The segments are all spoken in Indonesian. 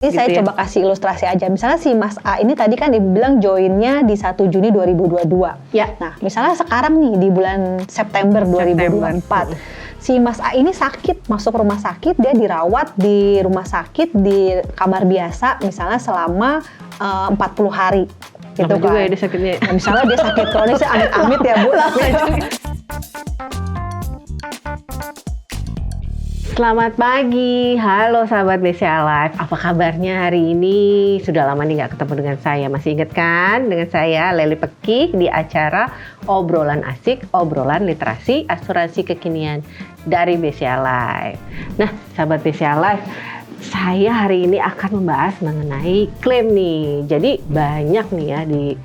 Ini gitu saya ya. coba kasih ilustrasi aja. Misalnya si Mas A ini tadi kan dibilang joinnya di 1 Juni 2022. Ya. Nah, misalnya sekarang nih di bulan September 2024. Si Mas A ini sakit, masuk rumah sakit, dia dirawat di rumah sakit di kamar biasa misalnya selama 40 hari. Gitu Lama kan. juga ya dia sakitnya. Nah, misalnya dia sakit kronis, amit-amit ya Bu. Selamat pagi, halo sahabat BCA Live. Apa kabarnya hari ini? Sudah lama nih gak ketemu dengan saya. Masih ingat kan dengan saya Lely Pekik di acara Obrolan Asik, Obrolan Literasi Asuransi Kekinian dari BCA Live. Nah, sahabat BCA Live, saya hari ini akan membahas mengenai klaim nih. Jadi banyak nih ya di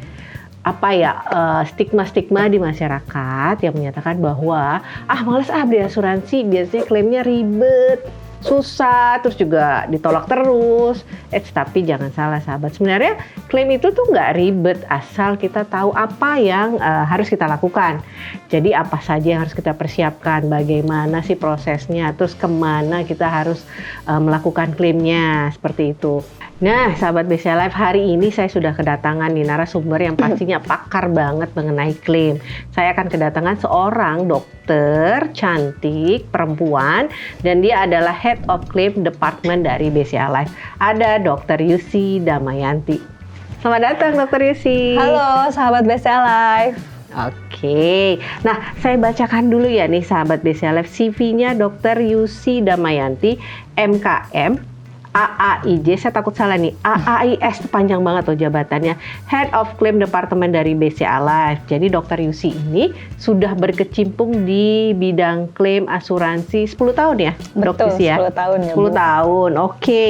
stigma-stigma di masyarakat yang menyatakan bahwa males beli asuransi, biasanya klaimnya ribet, susah, terus juga ditolak terus. Tapi jangan salah sahabat, sebenarnya klaim itu tuh nggak ribet asal kita tahu apa yang harus kita lakukan. Jadi apa saja yang harus kita persiapkan, bagaimana sih prosesnya, terus kemana kita harus melakukan klaimnya, seperti itu. Nah, sahabat BCA Live, hari ini saya sudah kedatangan nih narasumber yang pastinya pakar banget mengenai klaim. Saya akan kedatangan seorang dokter cantik perempuan dan dia adalah Head of Claim Department dari BCA Live. Ada Dr. Yusi Damayanti. Selamat datang Dr. Yusi. Halo sahabat BCA Live. Oke, nah saya bacakan dulu ya nih sahabat BCA Live CV-nya Dr. Yusi Damayanti, MKM, AAIJ, saya takut salah nih, AAIS itu panjang banget tuh jabatannya, Head of Claim Department dari BCA Live. Jadi Dr. Yusi ini sudah berkecimpung di bidang klaim asuransi 10 tahun ya? Betul, Yusi, ya? 10 tahun ya 10 Bu. tahun, oke.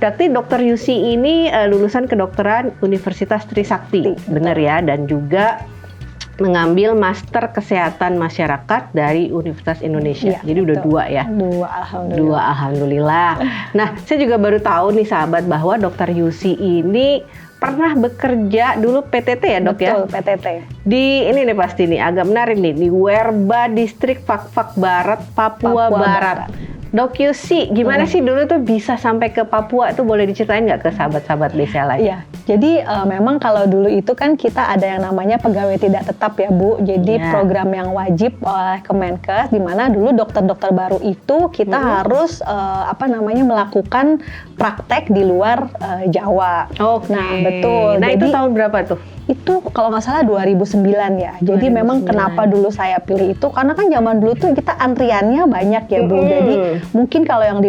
Berarti Dr. Yusi ini lulusan kedokteran Universitas Trisakti, benar ya? Dan juga mengambil Master Kesehatan Masyarakat dari Universitas Indonesia. Ya, jadi udah betul. 2 ya? Dua, alhamdulillah. Nah, saya juga baru tahu nih sahabat bahwa Dr. Yusi ini pernah bekerja dulu PTT ya dok ya? Betul, PTT. Di ini nih pasti nih, agak menarik nih, di Werba Distrik Fakfak Barat, Papua Barat. Dok Yusi, gimana sih dulu tuh bisa sampai ke Papua tuh, boleh diceritain nggak ke sahabat-sahabat BCA Live? Iya, jadi memang kalau dulu itu kan kita ada yang namanya pegawai tidak tetap ya Bu. Jadi program yang wajib oleh Kemenkes, di mana dulu dokter-dokter baru itu kita harus melakukan praktek di luar Jawa. Oke. Nah betul. Nah jadi, itu tahun berapa tuh? Itu kalau nggak salah 2009 ya. Jadi 2009. memang kenapa dulu saya pilih itu karena kan zaman dulu tuh kita antriannya banyak ya Bu. Jadi mungkin kalau yang di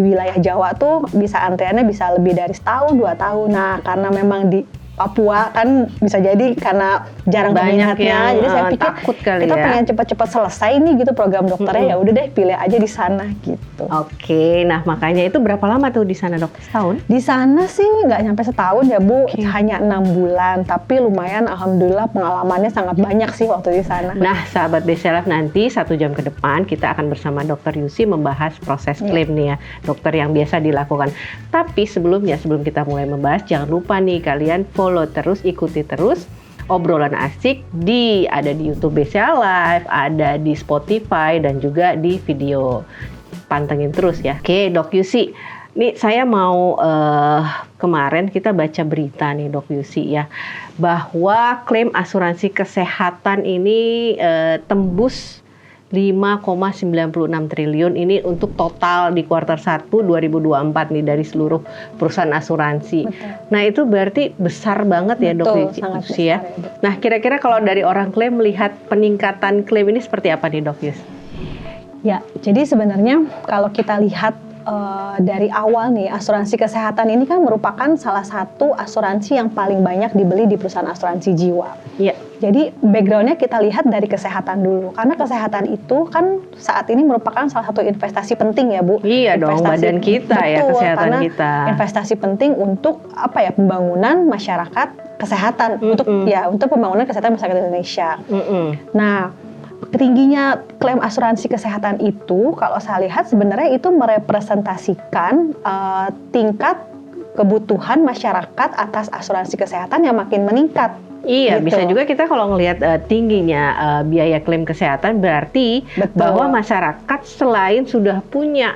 wilayah Jawa tuh bisa antriannya bisa lebih dari setahun 2 tahun. Nah karena memang di Papua kan bisa jadi karena jarang peminatnya, jadi saya pikir takut kali kita ya. pengen cepat-cepat selesai nih gitu program dokternya, ya udah deh pilih aja di sana gitu. Oke, nah makanya itu berapa lama tuh di sana dok? Setahun? Di sana sih nggak sampai setahun ya Bu, hanya 6 bulan, tapi lumayan alhamdulillah pengalamannya sangat banyak sih waktu di sana. Nah sahabat BCA Live, nanti 1 jam ke depan kita akan bersama Dr. Yusi membahas proses klaim nih ya, dokter yang biasa dilakukan. Tapi sebelum kita mulai membahas, jangan lupa nih kalian follow terus, ikuti terus Obrolan Asik ada di YouTube BCA Live, ada di Spotify dan juga di video. Pantengin terus ya. Oke, Dok Yusi. Nih saya mau kemarin kita baca berita nih Dok Yusi ya, bahwa klaim asuransi kesehatan ini tembus 5,96 triliun ini untuk total di kuartal 1 2024 nih dari seluruh perusahaan asuransi. Betul. Nah itu berarti besar banget ya Dok Yusi ya. Nah kira-kira kalau dari orang klaim melihat peningkatan klaim ini seperti apa nih Dok Yusi? Ya, jadi sebenarnya kalau kita lihat dari awal nih, asuransi kesehatan ini kan merupakan salah satu asuransi yang paling banyak dibeli di perusahaan asuransi jiwa. Iya. Jadi backgroundnya kita lihat dari kesehatan dulu, karena kesehatan itu kan saat ini merupakan salah satu investasi penting ya Bu. Iya dong, badan kita ya, kesehatan karena kita. Investasi penting untuk pembangunan masyarakat kesehatan, untuk pembangunan kesehatan masyarakat Indonesia. Nah, tingginya klaim asuransi kesehatan itu, kalau saya lihat sebenarnya itu merepresentasikan tingkat kebutuhan masyarakat atas asuransi kesehatan yang makin meningkat. Iya, Gitu. bisa juga kita kalau ngelihat tingginya biaya klaim kesehatan berarti Betul. bahwa masyarakat selain sudah punya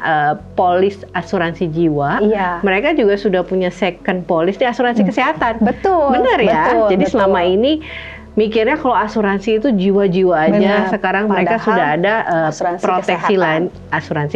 polis asuransi jiwa, Iya. mereka juga sudah punya second polis di asuransi kesehatan. Betul. Benar ya? betul, Jadi betul. selama ini mikirnya kalau asuransi itu jiwa-jiwa aja, Benar. sekarang mereka Padahal sudah ada asuransi proteksi kesehatan. lain, asuransi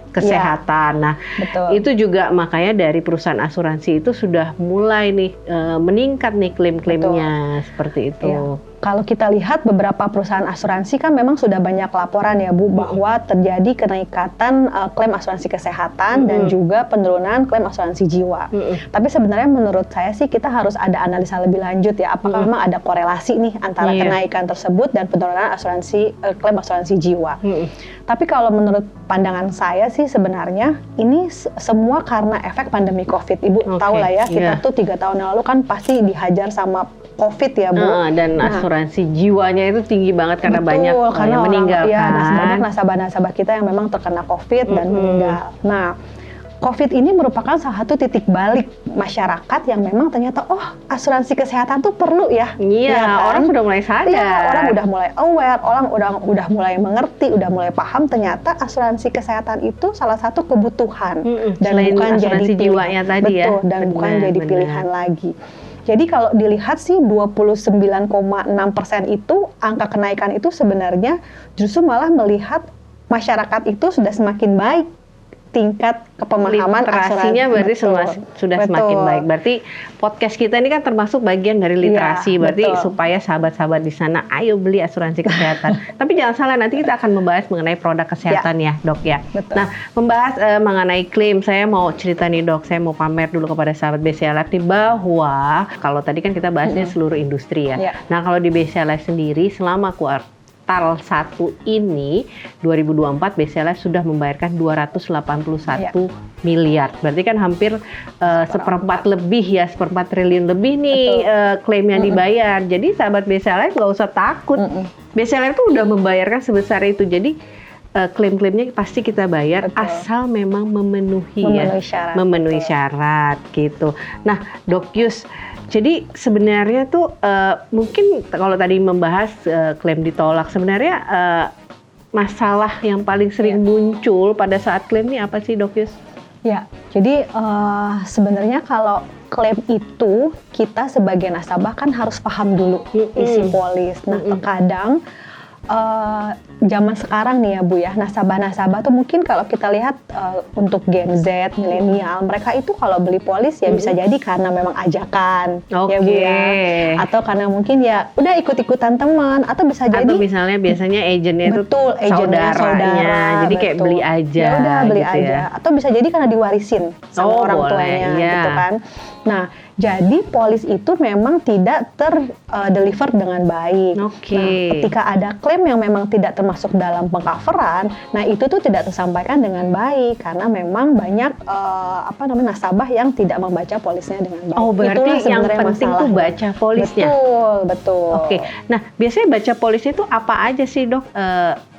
kesehatan. Nah, Betul. itu juga makanya dari perusahaan asuransi itu sudah mulai nih meningkat nih klaim-klaimnya seperti itu. Iya. Kalau kita lihat beberapa perusahaan asuransi kan memang sudah banyak laporan ya Bu bahwa terjadi kenaikan klaim asuransi kesehatan dan juga penurunan klaim asuransi jiwa. Tapi sebenarnya menurut saya sih kita harus ada analisa lebih lanjut ya, apakah memang ada korelasi nih antara kenaikan tersebut dan penurunan klaim asuransi jiwa. Tapi kalau menurut pandangan saya sih sebenarnya ini semua karena efek pandemi COVID. Ibu tahu lah ya, kita tuh 3 tahun yang lalu kan pasti dihajar sama COVID ya Bu. Dan asuransi jiwanya itu tinggi banget karena Betul, banyak karena yang meninggal ya, kan. banyak nasabah-nasabah kita yang memang terkena COVID dan meninggal. Nah, COVID ini merupakan salah satu titik balik masyarakat yang memang ternyata asuransi kesehatan tuh perlu ya. Iya, ya kan? orang sudah mulai sadar. Iya, orang udah mulai aware, orang udah mulai mengerti, udah mulai paham ternyata asuransi kesehatan itu salah satu kebutuhan dan Selain bukan asuransi jadi jiwanya tadi ya. betul, dan bukan jadi Benar. pilihan lagi. Jadi kalau dilihat sih 29,6% itu angka kenaikan itu sebenarnya justru malah melihat masyarakat itu sudah semakin baik tingkat kepemahaman literasinya asuransi. berarti Betul. sudah semakin Betul. baik. Berarti podcast kita ini kan termasuk bagian dari literasi. Iya, berarti betul. supaya sahabat-sahabat di sana ayo beli asuransi kesehatan. Tapi jangan salah, nanti kita akan membahas mengenai produk kesehatan ya, Dok ya. Betul. Nah, membahas mengenai klaim, saya mau cerita nih Dok, saya mau pamer dulu kepada sahabat BCA Life nih bahwa kalau tadi kan kita bahasnya seluruh industri ya. Iya. Nah, kalau di BCA Life sendiri selama kuartal 1 ini 2024 BCA Life sudah membayarkan 281 miliar. Berarti kan hampir seperempat lebih ya, seperempat triliun lebih nih klaim yang dibayar. Jadi sahabat BCA Life nggak usah takut. BCA Life tuh udah membayarkan sebesar itu. Jadi klaim-klaimnya pasti kita bayar asal memang memenuhi syarat. Memenuhi syarat gitu. Nah, Dok Yus, jadi sebenarnya tuh mungkin kalau tadi membahas klaim ditolak, sebenarnya masalah yang paling sering muncul pada saat klaim ini apa sih Dok Yus? Ya, jadi sebenarnya kalau klaim itu kita sebagai nasabah kan harus paham dulu isi polis. Nah, terkadang zaman sekarang nih ya Bu ya, nasabah-nasabah tuh mungkin kalau kita lihat untuk Gen Z, milenial, mereka itu kalau beli polis ya bisa jadi karena memang ajakan ya Bu ya, atau karena mungkin ya udah ikut-ikutan teman, atau bisa jadi atau misalnya biasanya agennya itu saudaranya, jadi kayak beli aja, ya udah beli gitu aja ya. Atau bisa jadi karena diwarisin sama orang boleh, tuanya gitu iya. kan. Nah, jadi polis itu memang tidak deliver dengan baik. Oke. Nah, ketika ada klaim yang memang tidak termasuk dalam pengcoveran, nah itu tuh tidak tersampaikan dengan baik karena memang banyak nasabah yang tidak membaca polisnya dengan baik. Oh, berarti Itulah yang sebenarnya penting tuh masalahnya. baca polisnya. Betul. Oke. Nah, biasanya baca polis itu apa aja sih Dok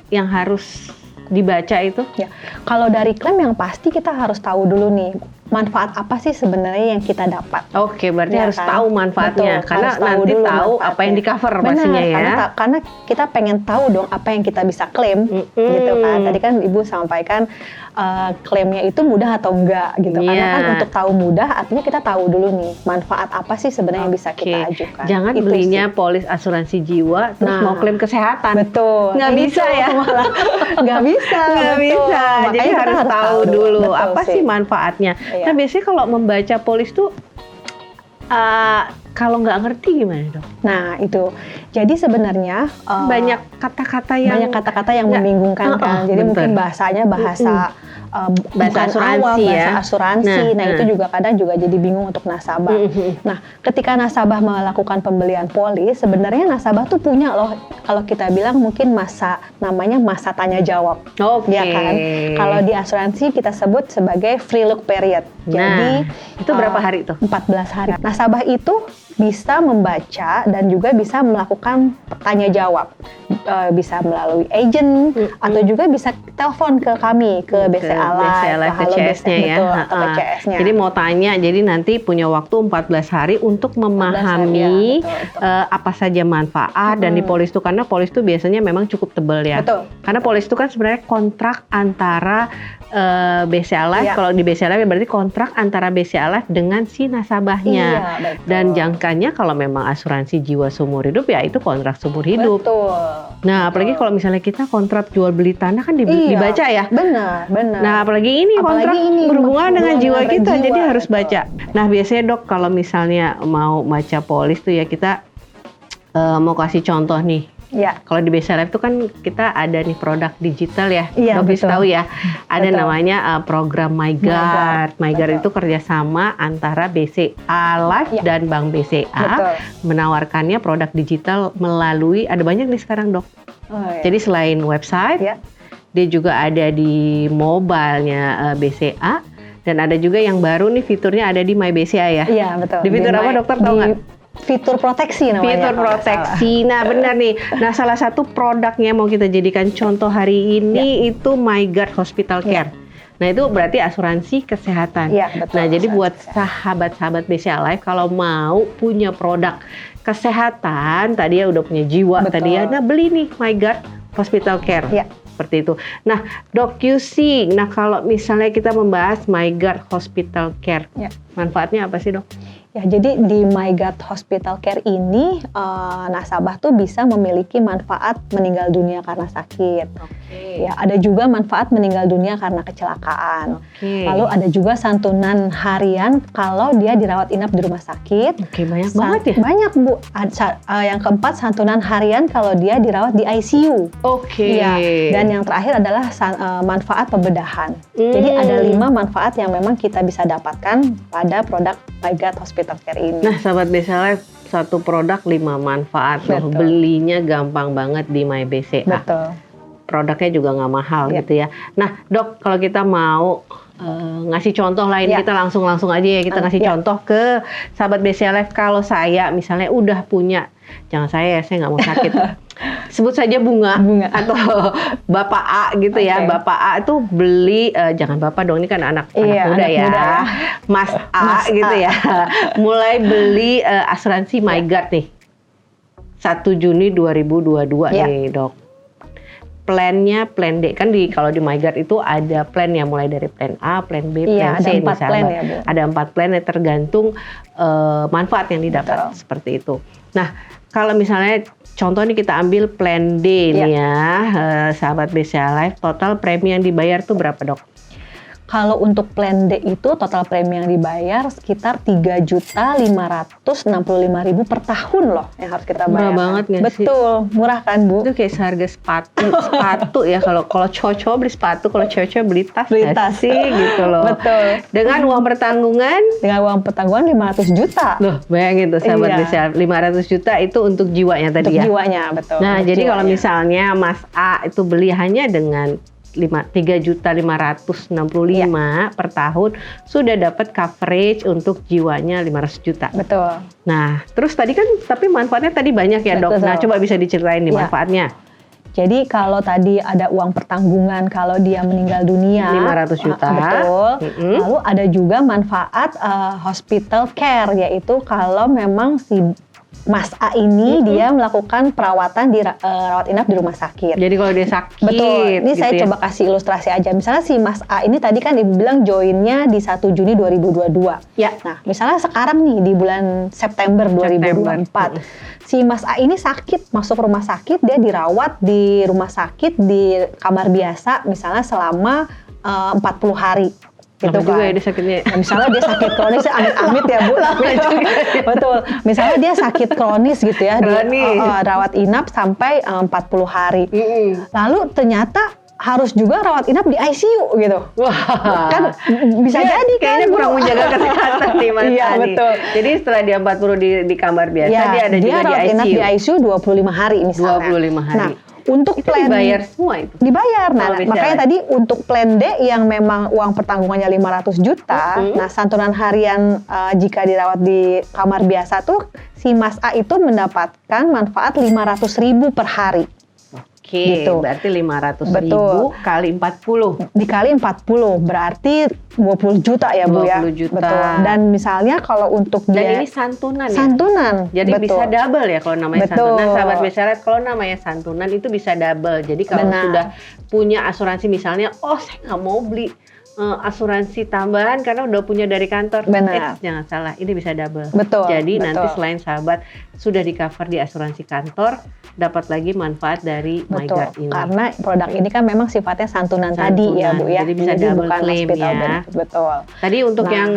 yang harus dibaca itu? Ya, kalau dari klaim yang pasti kita harus tahu dulu nih manfaat apa sih sebenarnya yang kita dapat. Oke, berarti Ya harus kan? tahu manfaatnya. Betul, karena harus tahu nanti dulu tahu apa manfaatnya. yang di cover Benar, pastinya ya. Karena kita pengen tahu dong apa yang kita bisa klaim, gitu kan. Tadi kan Ibu sampaikan klaimnya itu mudah atau enggak gitu. Karena kan untuk tahu mudah artinya kita tahu dulu nih manfaat apa sih sebenarnya yang bisa kita ajukan. Jangan Itu belinya sih. polis asuransi jiwa terus mau klaim kesehatan. Betul. Nggak bisa ya. Nggak bisa. Nggak betul. bisa. Jadi Makanya kita harus tahu dulu Betul apa sih manfaatnya. Iya. Nah, biasanya kalau membaca polis tuh kalau nggak ngerti gimana Dok? Nah itu, jadi sebenarnya Banyak kata-kata yang membingungkan kan. Jadi betul. mungkin bahasa bahasa bukan asuransi awam, ya. bahasa asuransi. Nah, itu juga kadang juga jadi bingung untuk nasabah. Nah, ketika nasabah melakukan pembelian polis, sebenarnya nasabah tuh punya loh, kalau kita bilang mungkin namanya masa tanya jawab. Oke. Ya kan? Kalau di asuransi kita sebut sebagai free look period. Jadi itu berapa hari tuh? 14 hari. Nasabah itu bisa membaca dan juga bisa melakukan tanya jawab. bisa melalui agent atau juga bisa telepon ke kami ke BCA Life, ke CS-nya ya. Betul, atau ke CS-nya. Jadi mau tanya, jadi nanti punya waktu 14 hari untuk memahami apa saja manfaat dan dipolis itu, karena polis itu biasanya memang cukup tebal ya. Betul. Karena polis itu kan sebenarnya kontrak antara BCA Life, kalau di BCA Life berarti kontrak antara BCA Life dengan si nasabahnya. Dan jangkanya kalau memang asuransi jiwa seumur hidup ya itu kontrak seumur hidup. Betul. Nah, apalagi kalau misalnya kita kontrak jual beli tanah kan dibaca ya. Benar. Nah, apalagi ini kontrak berhubungan dengan jiwa kita, jadi harus baca. Nah, biasanya Dok kalau misalnya mau baca polis tuh ya kita mau kasih contoh nih. Ya. Kalau di BCA Life itu kan kita ada nih produk digital ya. Iya, Dok bisa tahu ya. Ada namanya program MyGuard. MyGuard itu kerjasama antara BCA Life dan Bank BCA menawarkannya produk digital melalui, ada banyak nih sekarang Dok. Jadi selain website, dia juga ada di mobile-nya BCA, dan ada juga yang baru nih fiturnya ada di MyBCA ya. Iya, betul. Di fitur apa dokter tahu nggak? Fitur proteksi namanya. Fitur proteksi. Nah, benar nih. Nah, salah satu produknya mau kita jadikan contoh hari ini itu MyGuard Hospital Care. Nah, itu berarti asuransi kesehatan. Betul, nah, jadi buat sahabat-sahabat BCA Life kalau mau punya produk kesehatan, tadi ya udah punya jiwa tadi ya, nah beli nih MyGuard Hospital Care. Seperti itu. Nah, Dok QC, nah kalau misalnya kita membahas MyGuard Hospital Care, manfaatnya apa sih Dok? Ya, jadi di MyGuard Hospital Care ini nasabah tuh bisa memiliki manfaat meninggal dunia karena sakit. Ya, ada juga manfaat meninggal dunia karena kecelakaan. Lalu ada juga santunan harian kalau dia dirawat inap di rumah sakit. Banyak banget ya? Banyak Bu. Yang keempat santunan harian kalau dia dirawat di ICU. Ya, dan yang terakhir adalah manfaat pembedahan. Jadi ada 5 manfaat yang memang kita bisa dapatkan pada produk MyGuard Hospital Care ini. Nah, sahabat BCA Life, satu produk 5 manfaat loh. Belinya gampang banget di MyBCA. Betul. Produknya juga nggak mahal gitu ya. Nah, Dok, kalau kita mau ngasih contoh lain, kita langsung aja ya kita ngasih contoh ke sahabat BCA Life. Kalau saya misalnya udah punya, jangan saya nggak mau sakit. Sebut saja bunga atau Bapak A gitu ya. Bapak A itu beli, jangan Bapak dong, ini kan anak muda ya. Mas A gitu ya. Mulai beli asuransi MyGuard nih. 1 Juni 2022 nih Dok. Plannya plan D, kan kalau di MyGuard itu ada plan ya, mulai dari plan A, plan B, plan C misalnya. Ada 4 plan yang tergantung manfaat yang didapat seperti itu. Nah, kalau misalnya contoh nih kita ambil plan D nih ya, sahabat BCA Life, total premi yang dibayar tuh berapa Dok? Kalau untuk plan D itu total premi yang dibayar sekitar 3.565.000 per tahun loh yang harus kita bayar. Murah banget nggak sih? Betul, murah kan Bu? Itu kayak seharga sepatu ya. Kalau cowok beli sepatu, kalau cewek beli tas sih gitu loh. Betul. Dengan uang pertanggungan? Dengan uang pertanggungan 500 juta. Loh, bayangin tuh sahabat BCA, 500 juta itu untuk jiwanya tadi ya? Untuk jiwanya, betul. Nah, jadi kalau misalnya Mas A itu beli hanya dengan 3.565.000 per tahun, sudah dapat coverage untuk jiwanya 500 juta. Betul. Nah, terus tadi kan tapi manfaatnya tadi banyak ya Dok. Nah, coba bisa diceritain nih manfaatnya. Jadi kalau tadi ada uang pertanggungan kalau dia meninggal dunia 500 juta. Betul. Lalu ada juga manfaat hospital care, yaitu kalau memang si Mas A ini dia melakukan perawatan di rawat inap di rumah sakit. Jadi kalau dia sakit. Betul. Ini gitu saya coba kasih ilustrasi aja. Misalnya si Mas A ini tadi kan dibilang joinnya di 1 Juni 2022. Ya. Nah, misalnya sekarang nih di bulan September 2024. Si Mas A ini sakit, masuk rumah sakit, dia dirawat di rumah sakit di kamar biasa misalnya selama 40 hari. Gitu kan. Juga ya dia sakitnya. Nah, misalnya dia sakit kronis, amit-amit ya Bu. Betul. Misalnya dia sakit kronis gitu ya, rawat inap sampai 40 hari. Lalu ternyata harus juga rawat inap di ICU gitu. Wah, kan bisa jadi kayaknya kurang menjaga kesehatan nih Mas. Iya, betul. Jadi setelah dia 40 di kamar biasa, dia ada juga di ICU. Dia rawat inap di ICU 25 hari misalnya. 25 hari. Nah, untuk itu plan dibayar semua itu? Dibayar. Nah, makanya tadi untuk plan D yang memang uang pertanggungannya 500 juta, nah santunan harian jika dirawat di kamar biasa tuh si Mas A itu mendapatkan manfaat 500.000 per hari. Oke, Gitu. berarti 500.000 Betul. kali 40. Dikali 40 berarti 20 juta ya Bu ya. 20 juta. Betul. Dan misalnya kalau untuk Dan dia ini santunan ya? santunan. Jadi betul. bisa double ya kalau namanya Betul. santunan. Sahabat BCLF, kalau namanya santunan itu bisa double. Jadi kalau Benar. sudah punya asuransi misalnya, oh saya nggak mau beli asuransi tambahan karena udah punya dari kantor. Benar. Jangan salah, ini bisa double. Betul, Jadi betul. nanti selain sahabat sudah di cover di asuransi kantor, dapat lagi manfaat dari Betul, MyGuard ini. karena produk ini kan memang sifatnya santunan tadi ya Bu ya. Jadi bisa double bukan claim hospital ya. benefit. Betul. Tadi untuk Nah. yang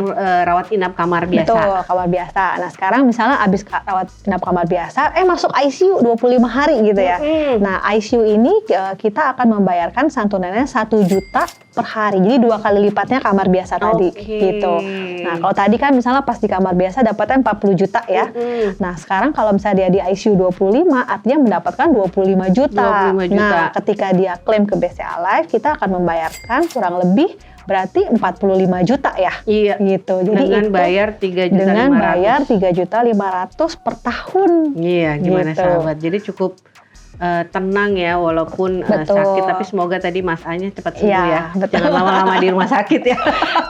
rawat inap kamar biasa. Betul, kamar biasa. Nah sekarang misalnya abis rawat inap kamar biasa, masuk ICU 25 hari gitu ya. Nah ICU ini kita akan membayarkan santunannya 1 juta per hari. Jadi 2 kali lipatnya kamar biasa tadi gitu. Nah kalau tadi kan misalnya pas di kamar biasa dapatnya 40 juta ya. Nah sekarang kalau misalnya dia di ICU 25 artinya mendapatkan 25 juta. 25 juta. Nah ketika dia klaim ke BCA Life kita akan membayarkan kurang lebih berarti 45 juta ya. Iya. Gitu. Jadi Dengan itu bayar 3.500.000. dengan bayar 3.500.000 per tahun. Iya, gimana Gitu. sahabat? Jadi cukup tenang ya, walaupun Betul. sakit, tapi semoga tadi Mas A-nya cepat sembuh Iya, ya. betul. Jangan lama-lama di rumah sakit ya.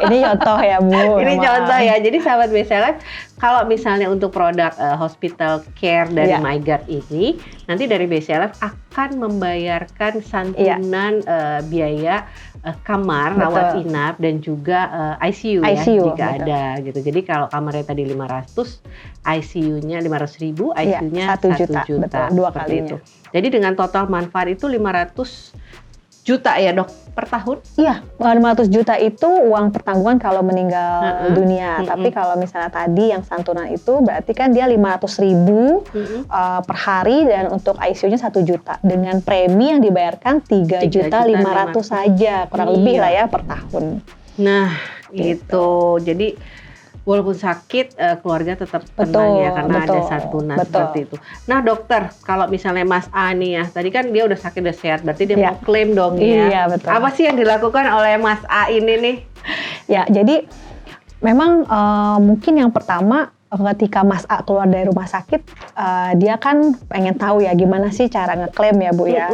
Ini contoh ya Bu. Ini memang. contoh ya. Jadi sahabat BCLF, kalau misalnya untuk produk hospital care dari Iya. MyGuard ini, nanti dari BCLF akan membayarkan santunan biaya kamar, Betul. rawat inap dan juga ICU ya ICU, jika betul. ada gitu. Jadi kalau kamarnya tadi 500, ICU-nya 500.000, Iya, ICU-nya 1 1 juta, juta. betul, 2 seperti kalinya. itu. Jadi dengan total manfaat itu 500 juta ya Dok per tahun? Iya, 500 juta itu uang pertanggungan kalau meninggal dunia. Tapi kalau misalnya tadi yang santunan itu berarti kan dia 500.000 per hari dan untuk ICU-nya 1 juta dengan premi yang dibayarkan 3.500.000 saja kurang lebih lah ya per tahun. Nah, gitu. Jadi walaupun sakit, keluarga tetap tenang ya karena ada santunan seperti itu. Nah dokter, kalau misalnya Mas A nih ya, tadi kan dia udah sakit udah sehat, berarti dia mau klaim dong ya. Iya betul. Apa sih yang dilakukan oleh Mas A ini nih? Ya jadi memang mungkin yang pertama ketika Mas A keluar dari rumah sakit, dia kan pengen tahu ya gimana sih cara ngeklaim ya Bu ya.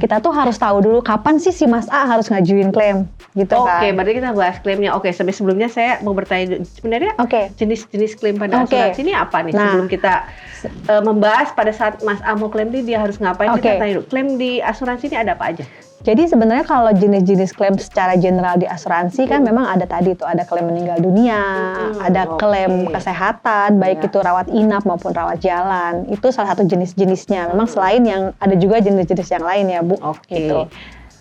Kita tuh harus tahu dulu kapan sih si Mas A harus ngajuin klaim gitu kan. Oke, berarti kita bahas klaimnya. Oke, sebelumnya saya mau bertanya sebenarnya jenis-jenis klaim pada asuransi ini apa nih? Nah, sebelum kita membahas pada saat Mas A mau klaim ini dia harus ngapain, kita tanya dulu. Klaim di asuransi ini ada apa aja? Jadi sebenarnya kalau jenis-jenis klaim secara general di asuransi kan memang ada tadi tuh, ada klaim meninggal dunia, ada klaim kesehatan, baik itu rawat inap maupun rawat jalan. Itu salah satu jenis-jenisnya. Memang selain yang ada juga jenis-jenis yang lain ya Bu. Gitu.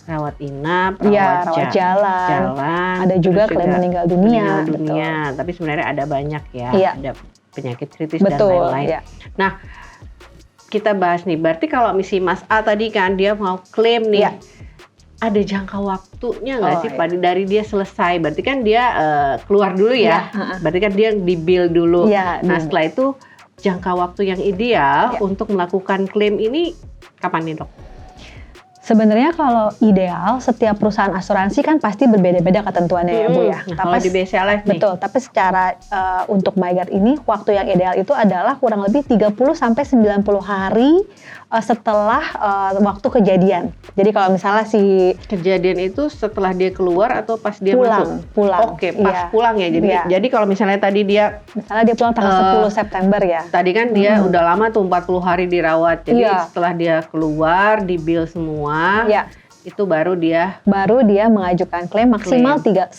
Rawat inap, rawat jalan. Ada juga klaim meninggal dunia. Tapi sebenarnya ada banyak ya. Iya. Ada penyakit kritis dan lain-lain. Iya. Nah, kita bahas nih. Berarti kalau misi Mas A tadi kan dia mau klaim nih. Iya. Ada jangka waktunya nggak sih dari dia selesai? Berarti kan dia keluar dulu ya. Berarti kan dia di-bill dulu. Nah setelah itu jangka waktu yang ideal untuk melakukan klaim ini kapan nih Dok? Sebenarnya kalau ideal setiap perusahaan asuransi kan pasti berbeda-beda ketentuannya ya Bu ya. Nah, kalau di BCA Life nih. Betul, tapi secara untuk MyGuard ini waktu yang ideal itu adalah kurang lebih 30 sampai 90 hari setelah waktu kejadian. Jadi kalau misalnya si kejadian itu setelah dia keluar atau pas dia masuk? Pulang. Oke, pas pulang ya. Jadi kalau misalnya tadi dia pulang tanggal 10 September ya. Tadi kan dia udah lama tuh 40 hari dirawat. Jadi setelah dia keluar, di-bill semua. Itu baru dia mengajukan klaim maksimal 90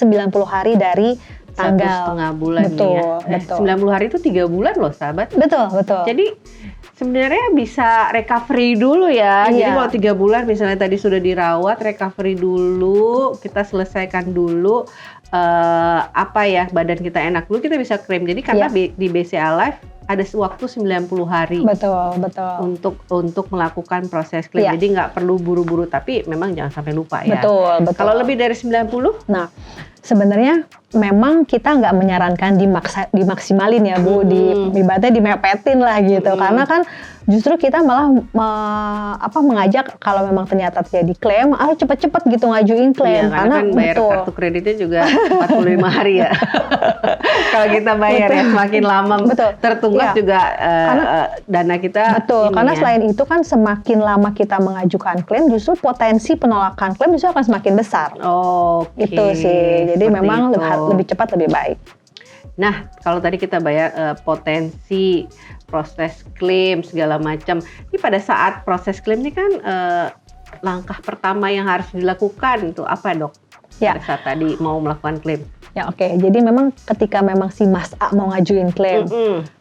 hari dari tanggal 1,5 bulan. Betul. 90 hari itu 3 bulan loh sahabat. Betul. Jadi sebenarnya bisa recovery dulu ya. Jadi kalau 3 bulan misalnya tadi sudah dirawat, recovery dulu, kita selesaikan dulu badan kita enak dulu, kita bisa klaim. Jadi karena di BCA Life ada waktu 90 hari. Betul. Untuk melakukan proses klaim. Jadi nggak perlu buru-buru, tapi memang jangan sampai lupa ya. Betul. Kalau lebih dari 90? Nah, Sebenarnya memang kita nggak menyarankan dimaksimalin ya Bu, ibaratnya dimepetin lah gitu. Karena kan justru kita malah mengajak kalau memang ternyata terjadi klaim, cepet-cepet gitu ngajuin klaim. Iya, karena kan bayar kartu kreditnya juga 45 hari ya. Kalau kita bayar ya semakin lama tertunggak juga dana kita. Betul, karena selain itu kan semakin lama kita mengajukan klaim, justru potensi penolakan klaim justru akan semakin besar. Itu sih, jadi memang lebih cepat lebih baik. Nah, kalau tadi kita bayar potensi proses klaim segala macam, ini pada saat proses klaim ini kan langkah pertama yang harus dilakukan itu apa Dok? Pada saat tadi mau melakukan klaim. Ya oke. Jadi memang ketika memang si Mas A mau ngajuin klaim,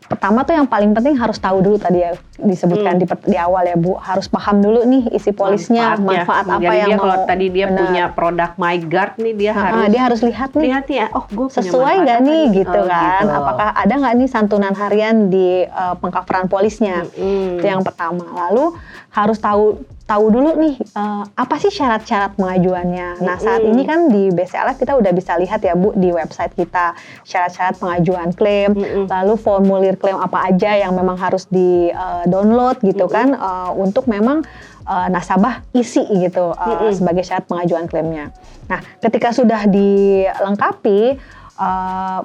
pertama tuh yang paling penting harus tahu dulu tadi ya disebutkan di awal ya Bu, harus paham dulu nih isi polisnya, manfaat apa yang mau. Kalau tadi dia punya produk MyGuard nih, dia harus lihat nih. Lihat ya, gue sesuai nggak nih gitu kan? Gitu. Apakah ada nggak nih santunan harian di pengcoveran polisnya? Itu yang pertama. Lalu harus tahu dulu nih apa sih syarat-syarat pengajuannya. Nah saat ini kan di BCA Life kita udah bisa lihat ya Bu di website kita syarat-syarat pengajuan klaim, lalu formulir klaim apa aja yang memang harus di download gitu kan untuk memang nasabah isi gitu sebagai syarat pengajuan klaimnya. Nah ketika sudah dilengkapi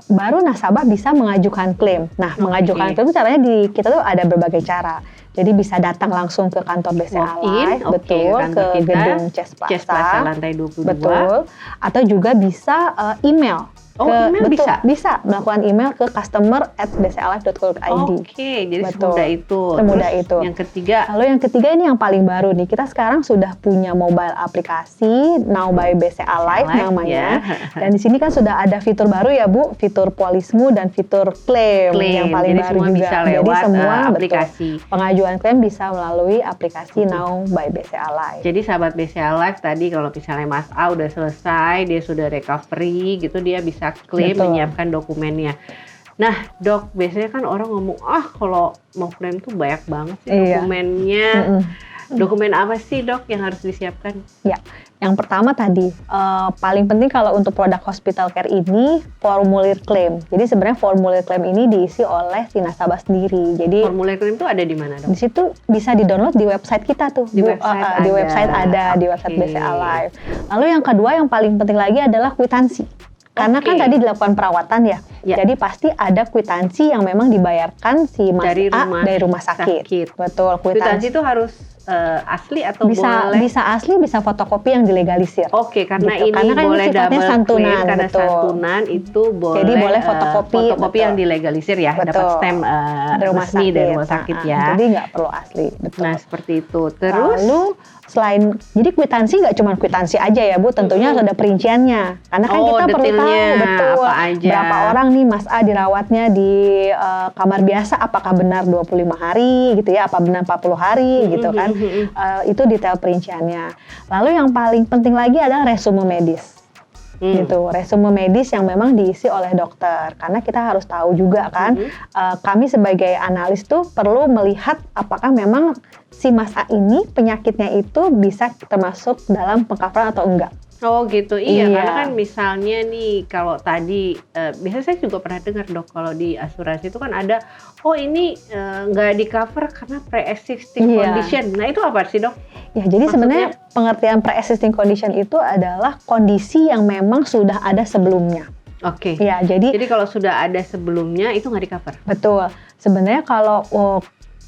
baru nasabah bisa mengajukan klaim. Nah mengajukan klaim caranya kita tuh ada berbagai cara. Jadi bisa datang langsung ke kantor BCA Life, betul, ke gedung Ces Plaza lantai 22. Betul. Atau juga bisa email. Email bisa melakukan email ke customer@bcalife.co.id. Jadi semudah itu. Semudah itu. Yang ketiga. Lalu yang ketiga ini yang paling baru nih. Kita sekarang sudah punya mobile aplikasi Now by BCA Life namanya. Dan di sini kan sudah ada fitur baru ya Bu, fitur Polismu dan fitur klaim yang paling jadi baru semua juga. Bisa lewat, jadi semua aplikasi. Pengajuan klaim bisa melalui aplikasi Now by BCA Life. Jadi sahabat BCA Life tadi kalau misalnya Mas A udah selesai, dia sudah recovery gitu, dia bisa klaim, menyiapkan dokumennya. Nah Dok, biasanya kan orang ngomong, kalau mau klaim tuh banyak banget sih dokumennya. Dokumen apa sih Dok yang harus disiapkan? Ya, yang pertama tadi, paling penting kalau untuk produk hospital care ini, formulir klaim. Jadi sebenarnya formulir klaim ini diisi oleh si nasabah sendiri. Jadi formulir klaim itu ada di mana Dok? Di situ bisa di-download di website kita tuh. Di website ada, di website BCA Life. Lalu yang kedua yang paling penting lagi adalah kwitansi. Karena kan tadi dilakukan perawatan ya, jadi pasti ada kwitansi yang memang dibayarkan si Mas dari rumah sakit. Betul, kwitansi itu harus asli atau boleh? Bisa asli, bisa fotokopi yang dilegalisir. Karena gitu. ini boleh double santunan, karena santunan itu boleh. Jadi boleh fotokopi yang dilegalisir ya, dapat stem resmi dari rumah sakit ya. Jadi nggak perlu asli. Betul. Nah seperti itu. Terus lalu selain, jadi kwitansi nggak cuma kwitansi aja ya Bu, tentunya harus ada perinciannya. Karena kan kita perlu tahu apa aja. Berapa orang nih Mas A dirawatnya di kamar biasa, apakah benar 25 hari gitu ya, apa benar 40 hari gitu kan. Itu detail perinciannya. Lalu yang paling penting lagi adalah resume medis. Gitu, resume medis yang memang diisi oleh dokter, karena kita harus tahu juga kan, kami sebagai analis tuh perlu melihat apakah memang si Mas A ini penyakitnya itu bisa termasuk dalam pengcoveran atau enggak. Gitu, iya. Karena kan misalnya nih kalau tadi biasanya saya juga pernah dengar Dok, kalau di asuransi itu kan ada ini nggak di cover karena pre-existing condition. Nah itu apa sih Dok? Ya jadi sebenarnya pengertian pre-existing condition itu adalah kondisi yang memang sudah ada sebelumnya. Ya jadi kalau sudah ada sebelumnya itu nggak di cover. Betul. Sebenarnya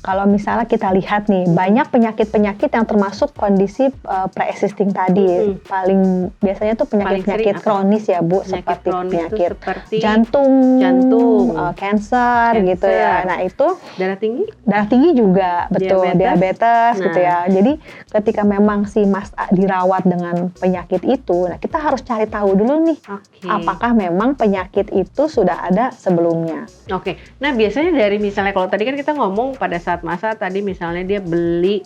kalau misalnya kita lihat nih, banyak penyakit-penyakit yang termasuk kondisi pre-existing tadi. Paling biasanya tuh penyakit-penyakit kronis ya Bu, seperti penyakit jantung, cancer gitu ya. Nah itu darah tinggi juga, betul, diabetes gitu ya. Jadi ketika memang si Mas A dirawat dengan penyakit itu, nah kita harus cari tahu dulu nih, apakah memang penyakit itu sudah ada sebelumnya. Nah biasanya dari misalnya kalau tadi kan kita ngomong pada saat masa tadi misalnya dia beli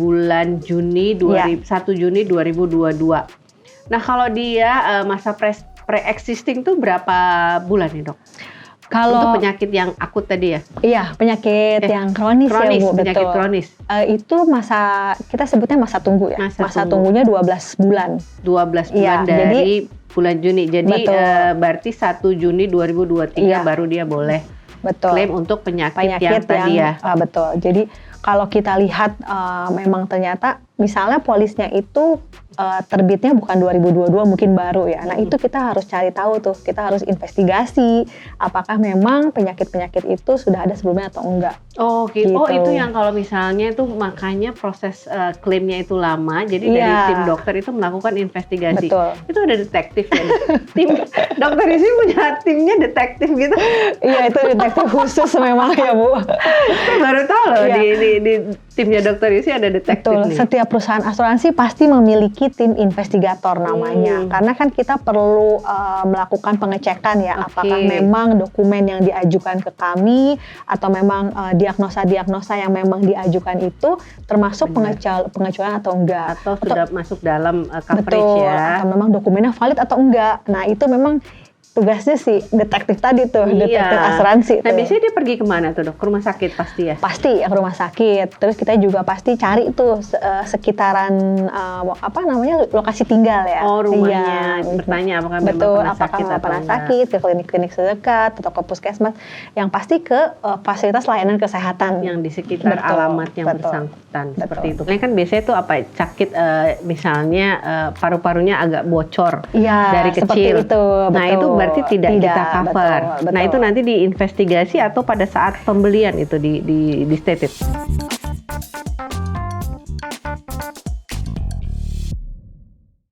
bulan Juni 1 Juni 2022. Nah kalau dia masa pre-existing tuh berapa bulan nih Dok? Kalau Untuk penyakit yang akut tadi ya? iya penyakit yang kronis ya Bu, penyakit betul. kronis. Itu kita sebutnya masa tunggu ya. Masa tunggunya 12 bulan. 12 bulan Iya, dari bulan Juni. Jadi Betul. Berarti 1 Juni 2023 Iya. baru dia boleh Betul. klaim untuk penyakit yang tadi ya. Betul. Jadi kalau kita lihat memang ternyata misalnya polisnya itu terbitnya bukan 2022 mungkin baru ya. Nah itu kita harus cari tahu tuh, kita harus investigasi apakah memang penyakit-penyakit itu sudah ada sebelumnya atau enggak. Oh gitu. Oh Gitu. itu yang kalau misalnya itu makanya proses klaimnya itu lama. Jadi dari Iya. tim dokter itu melakukan investigasi. Betul. Itu ada detektif ya. Tim dokter isi punya timnya detektif gitu. Iya itu detektif khusus memang ya Bu. Saya baru tahu loh Iya. di timnya dokter isi ada detektif Betul, nih. setiap perusahaan asuransi pasti memiliki tim investigator namanya. Karena kan kita perlu melakukan pengecekan ya, Oke. apakah memang dokumen yang diajukan ke kami atau memang diagnosa-diagnosa yang memang diajukan itu termasuk pengecualian atau enggak. Atau sudah masuk dalam coverage Betul, ya. atau memang dokumennya valid atau enggak. Nah itu memang tugasnya si detektif tadi tuh, detektif asuransi. Nah tuh. biasanya dia pergi kemana tuh dok? Ke rumah sakit pasti ya? Pasti ke rumah sakit. Terus kita juga pasti cari tuh sekitaran lokasi tinggal ya. Oh rumahnya, Iya. bertanya apakah memang Betul, pernah apakah sakit memang atau pernah enggak. sakit, ke klinik-klinik terdekat atau ke puskesmas. Yang pasti ke fasilitas layanan kesehatan. Yang di sekitar Betul, alamat yang betul. bersangkutan Betul. seperti itu. Ini kan biasanya tuh apa? Sakit misalnya paru-parunya agak bocor Iya, dari seperti kecil. itu. Nah betul. itu berarti tidak kita cover. Betul, Nah betul. itu nanti diinvestigasi atau pada saat pembelian itu di stated.